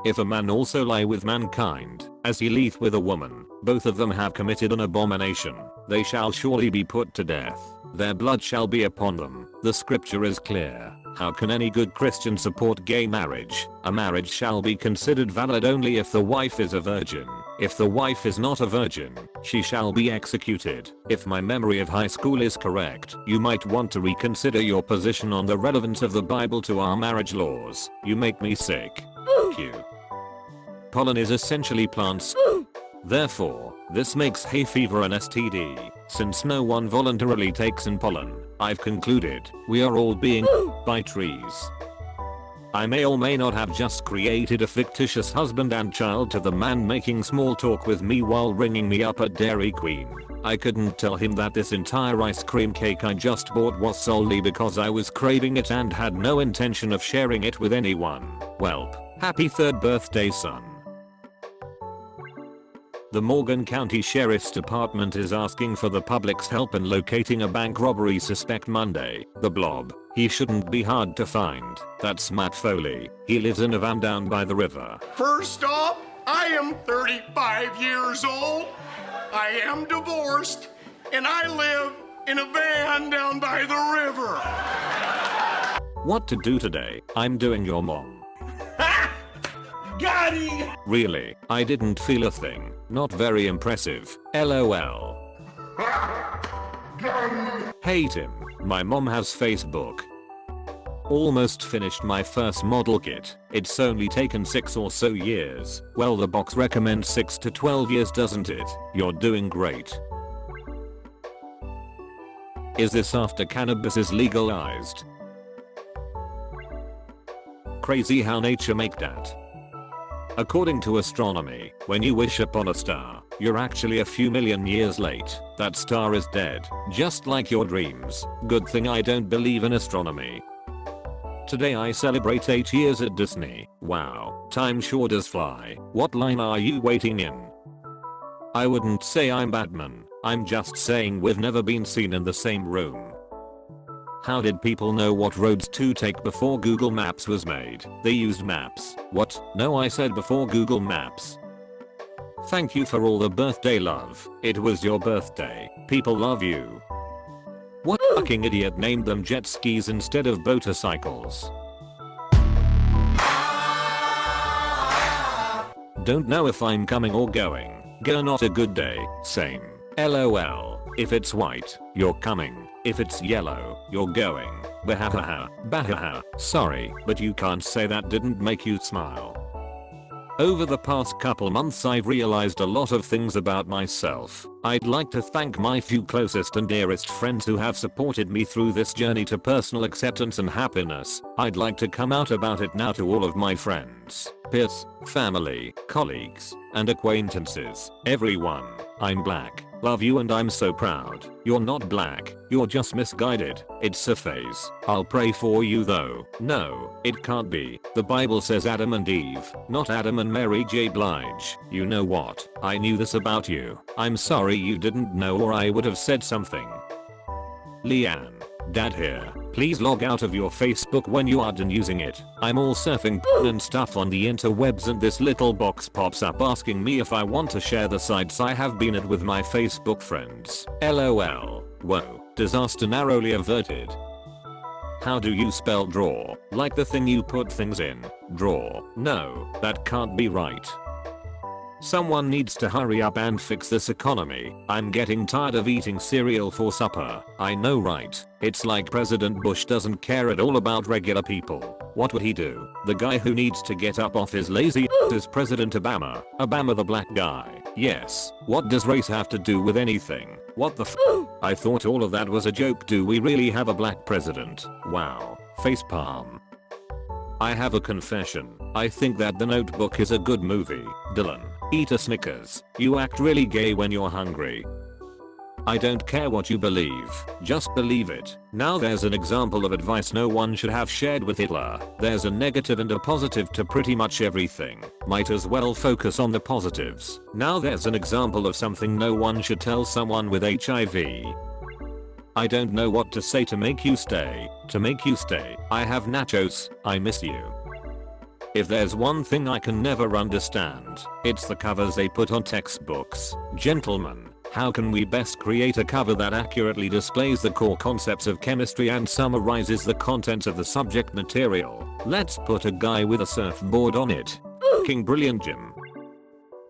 If a man also lie with mankind, as he lieth with a woman, both of them have committed an abomination. They shall surely be put to death. Their blood shall be upon them. The scripture is clear. How can any good Christian support gay marriage? A marriage shall be considered valid only if the wife is a virgin. If the wife is not a virgin, she shall be executed. If my memory of high school is correct, you might want to reconsider your position on the relevance of the Bible to our marriage laws. You make me sick. Q. Pollen is essentially plants. Therefore, this makes hay fever an STD. Since no one voluntarily takes in pollen, I've concluded we are all being by trees. I may or may not have just created a fictitious husband and child to the man making small talk with me while ringing me up at Dairy Queen. I couldn't tell him that this entire ice cream cake I just bought was solely because I was craving it and had no intention of sharing it with anyone. Welp, happy 3rd birthday, son. The Morgan County Sheriff's Department is asking for the public's help in locating a bank robbery suspect Monday. The Blob. He shouldn't be hard to find. That's Matt Foley. He lives in a van down by the river. First off, I am 35 years old. I am divorced, and I live in a van down by the river. What to do today? I'm doing your mom. Got him! Really? I didn't feel a thing. Not very impressive. LOL. Hate him. My mom has Facebook. Almost finished my first model kit. It's only taken 6 or so years. Well, the box recommends 6 to 12 years, doesn't it? You're doing great. Is this after cannabis is legalized? Crazy how nature make that. According to astronomy, when you wish upon a star, you're actually a few million years late. That star is dead, just like your dreams. Good thing I don't believe in astronomy. Today I celebrate 8 years at Disney. Wow, time sure does fly. What line are you waiting in? I wouldn't say I'm Batman, I'm just saying we've never been seen in the same room. How did people know what roads to take before Google Maps was made? They used maps. What? No, I said before Google Maps. Thank you for all the birthday love. It was your birthday. People love you. What fucking idiot named them jet skis instead of motorcycles? Don't know if I'm coming or going. Go, not a good day. Same. LOL. If it's white, you're coming. If it's yellow, you're going. Bahaha. Bahaha. Sorry, but you can't say that didn't make you smile. Over the past couple months I've realized a lot of things about myself. I'd like to thank my few closest and dearest friends who have supported me through this journey to personal acceptance and happiness. I'd like to come out about it now to all of my friends, peers, family, colleagues, and acquaintances. Everyone. I'm black. Love you and I'm so proud. You're not black, you're just misguided. It's a phase. I'll pray for you though. No, it can't be. The Bible says Adam and Eve, not Adam and Mary J. Blige. You know what? I knew this about you. I'm sorry you didn't know, or I would have said something. Leanne. Dad here. Please log out of your Facebook when you are done using it. I'm all surfing and stuff on the interwebs and this little box pops up asking me if I want to share the sites I have been at with my Facebook friends. LOL. Whoa. Disaster narrowly averted. How do you spell draw? Like the thing you put things in. Draw. No, that can't be right. Someone needs to hurry up and fix this economy. I'm getting tired of eating cereal for supper. I know, right? It's like President Bush doesn't care at all about regular people. What would he do? The guy who needs to get up off his lazy is President Obama. Obama the black guy. Yes. What does race have to do with anything? What the f? I thought all of that was a joke. Do we really have a black president? Wow. Facepalm. I have a confession. I think that The Notebook is a good movie. Dylan. Eat a Snickers. You act really gay when you're hungry. I don't care what you believe, just believe it. Now there's an example of advice no one should have shared with Hitler. There's a negative and a positive to pretty much everything. Might as well focus on the positives. Now there's an example of something no one should tell someone with HIV. I don't know what to say to make you stay. To make you stay. I have nachos. I miss you. If there's one thing I can never understand, it's the covers they put on textbooks. Gentlemen, how can we best create a cover that accurately displays the core concepts of chemistry and summarizes the contents of the subject material? Let's put a guy with a surfboard on it. King Brilliant Jim.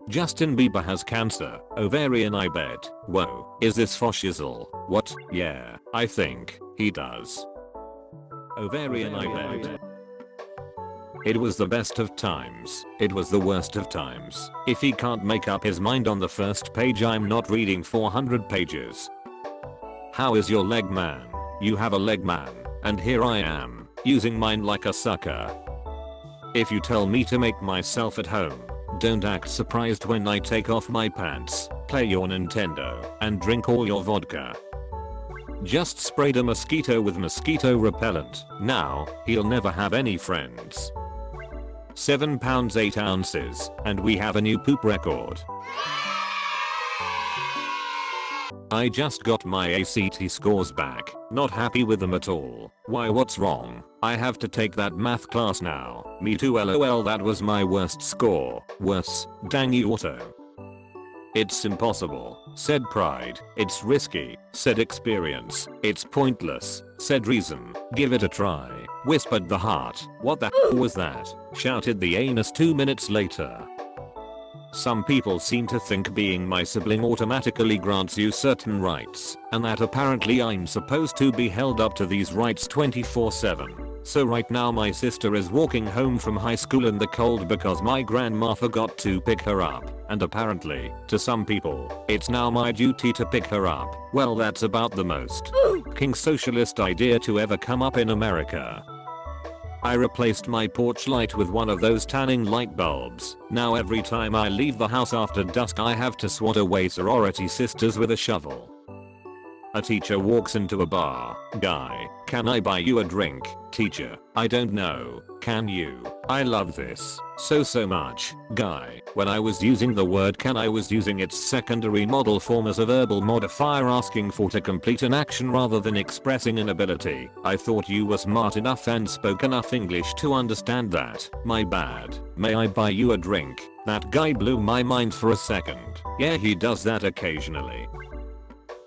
Justin Bieber has cancer. Ovarian, I bet. Whoa, is this for shizzle? What? Yeah, I think he does. Ovarian, I bet. It was the best of times. It was the worst of times. If he can't make up his mind on the first page, I'm not reading 400 pages. How is your leg, man? You have a leg, man. And here I am, using mine like a sucker. If you tell me to make myself at home, don't act surprised when I take off my pants, play your Nintendo, and drink all your vodka. Just sprayed a mosquito with mosquito repellent. Now, he'll never have any friends. 7 pounds 8 ounces, and we have a new poop record. I just got my ACT scores back. Not happy with them at all. Why, what's wrong? I have to take that math class now. Me too, lol, that was my worst score. Worse, dang you auto. It's impossible, said pride. It's risky, said experience. It's pointless, said reason. Give it a try, whispered the heart. What the hell was that? Shouted the anus 2 minutes later. Some people seem to think being my sibling automatically grants you certain rights, and that apparently I'm supposed to be held up to these rights 24/7. So right now my sister is walking home from high school in the cold because my grandma forgot to pick her up, and apparently, to some people, it's now my duty to pick her up. Well, that's about the most king socialist idea to ever come up in America. I replaced my porch light with one of those tanning light bulbs. Now every time I leave the house after dusk I have to swat away sorority sisters with a shovel. A teacher walks into a bar. Guy, can I buy you a drink? Teacher, I don't know. Can you? I love this so much. Guy, when I was using the word can I was using its secondary model form as a verbal modifier asking for to complete an action rather than expressing an ability. I thought you were smart enough and spoke enough English to understand that. My bad. May I buy you a drink? That guy blew my mind for a second. Yeah, he does that occasionally.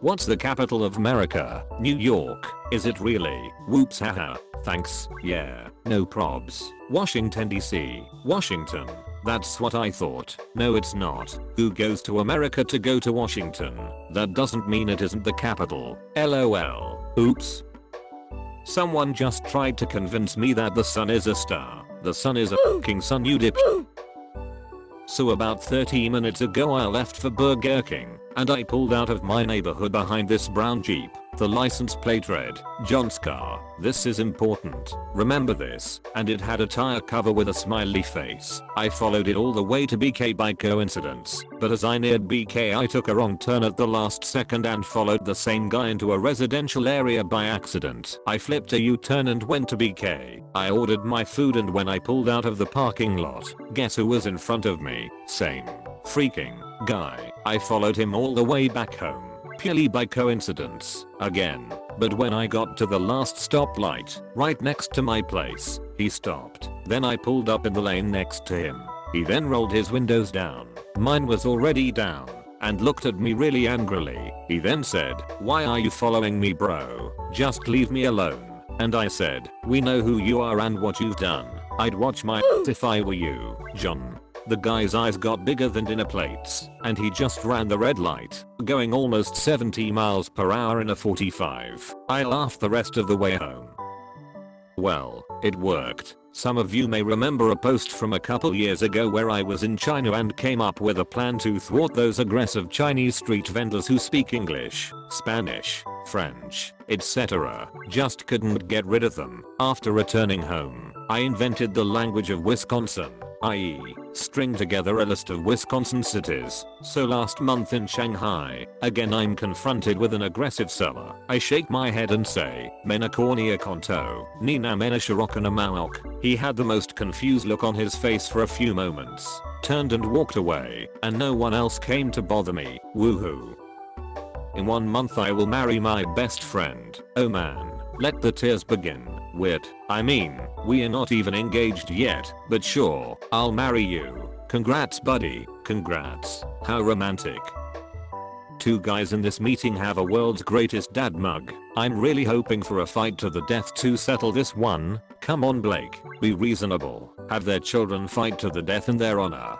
What's the capital of America? New York. Is it really? Whoops, haha. Thanks. Yeah. No probs. Washington DC. Washington. That's what I thought. No, it's not. Who goes to America to go to Washington? That doesn't mean it isn't the capital. LOL. Oops. Someone just tried to convince me that the sun is a star. The sun is a f***ing sun, you dip. So about 30 minutes ago I left for Burger King, and I pulled out of my neighborhood behind this brown Jeep. The license plate read, John's car. This is important. Remember this. And it had a tire cover with a smiley face. I followed it all the way to BK by coincidence, but as I neared BK I took a wrong turn at the last second and followed the same guy into a residential area by accident. I flipped a U-turn and went to BK. I ordered my food, and when I pulled out of the parking lot, guess who was in front of me? Same freaking guy. I followed him all the way back home. Purely by coincidence, again. But when I got to the last stoplight, right next to my place, he stopped. Then I pulled up in the lane next to him. He then rolled his windows down. Mine was already down, and looked at me really angrily. He then said, "Why are you following me, bro? Just leave me alone." And I said, "We know who you are and what you've done. I'd watch my if I were you, John." The guy's eyes got bigger than dinner plates, and he just ran the red light, going almost 70 miles per hour in a 45. I laughed the rest of the way home. Well, it worked. Some of you may remember a post from a couple years ago where I was in China and came up with a plan to thwart those aggressive Chinese street vendors who speak English, Spanish, French, etc. Just couldn't get rid of them. After returning home, I invented the language of Wisconsin, i.e., string together a list of Wisconsin cities. So last month in Shanghai, again I'm confronted with an aggressive seller. I shake my head and say, Menacornia Konto, Nina Mena Shirokana Maok. He had the most confused look on his face for a few moments, turned and walked away, and no one else came to bother me. Woohoo. In 1 month I will marry my best friend. Oh man, let the tears begin. Weird. I mean, we are not even engaged yet, but sure, I'll marry you. Congrats buddy, congrats. How romantic. Two guys in this meeting have a world's greatest dad mug. I'm really hoping for a fight to the death to settle this one. Come on Blake, be reasonable. Have their children fight to the death in their honor.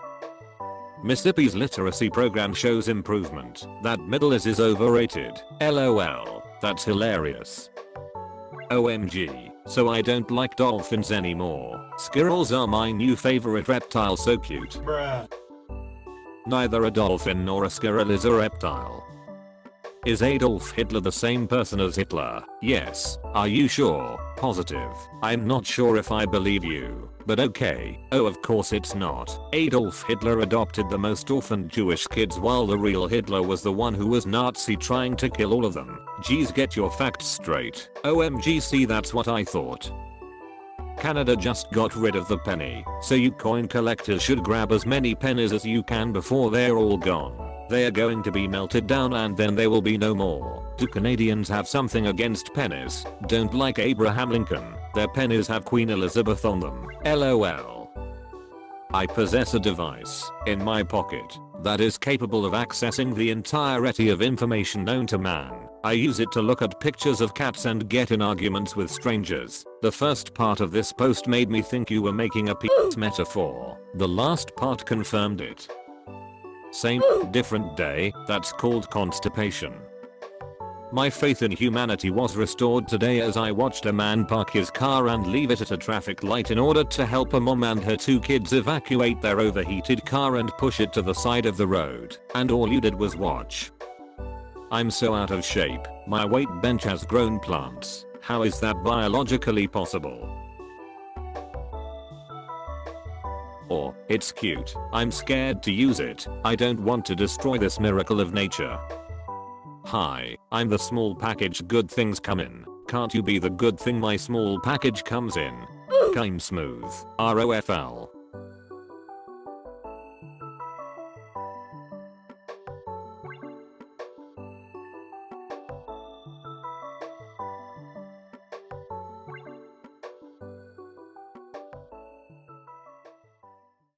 Mississippi's literacy program shows improvement. That middle is overrated. LOL. That's hilarious. OMG. So I don't like dolphins anymore. Squirrels are my new favorite reptile, so cute. Bruh. Neither a dolphin nor a squirrel is a reptile. Is Adolf Hitler the same person as Hitler? Yes. Are you sure? Positive. I'm not sure if I believe you, but okay. Oh, of course it's not. Adolf Hitler adopted the most orphaned Jewish kids while the real Hitler was the one who was Nazi trying to kill all of them. Geez, get your facts straight. OMG, see, that's what I thought. Canada just got rid of the penny, so you coin collectors should grab as many pennies as you can before they're all gone. They are going to be melted down and then there will be no more. Do Canadians have something against pennies? Don't like Abraham Lincoln. Their pennies have Queen Elizabeth on them. LOL. I possess a device in my pocket that is capable of accessing the entirety of information known to man. I use it to look at pictures of cats and get in arguments with strangers. The first part of this post made me think you were making a penis metaphor. The last part confirmed it. Same, different day. That's called constipation. My faith in humanity was restored today as I watched a man park his car and leave it at a traffic light in order to help a mom and her two kids evacuate their overheated car and push it to the side of the road. And all you did was watch. I'm so out of shape. My weight bench has grown plants. How is that biologically possible? Or, it's cute. I'm scared to use it. I don't want to destroy this miracle of nature. Hi, I'm the small package good things come in. Can't you be the good thing my small package comes in? I'm smooth. ROFL.